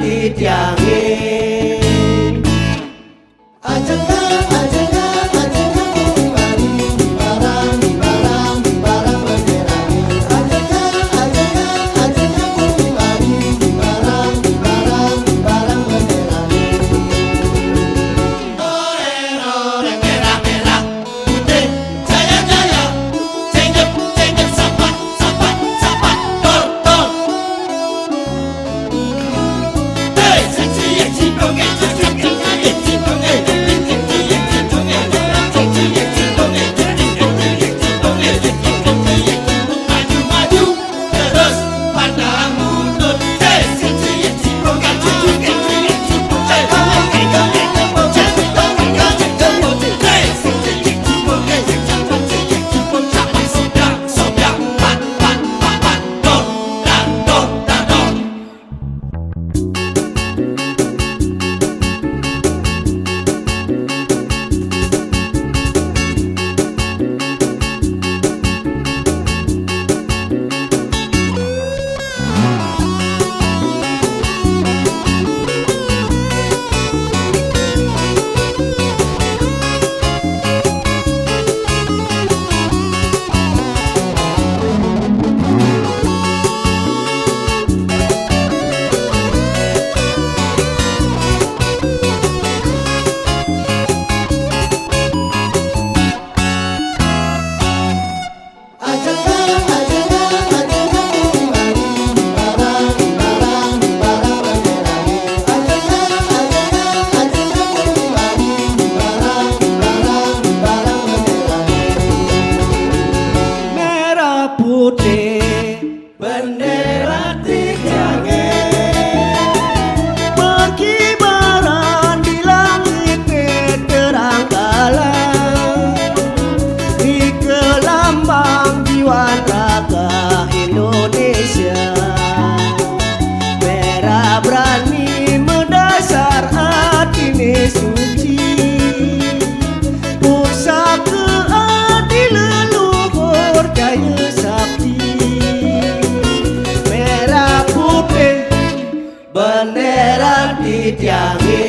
ditiangi. Ajengna ajengna ajengna kumari di barang benderani. Ajengna ajengna ajengna kumari di barang benderani. Ore merah merah putih jaya jaya, cengkep cengkep sapat sapat sapat dor dor. Hey, seksi seksi dong putih bendera ditiangi, berkibaran di langit terang alam, di gelambang jiwa raga Indonesia. Merah berani mendasar hati ini suci, pusaka keadilan leluhur jaya sakti. Merah putih bendera ditiangi.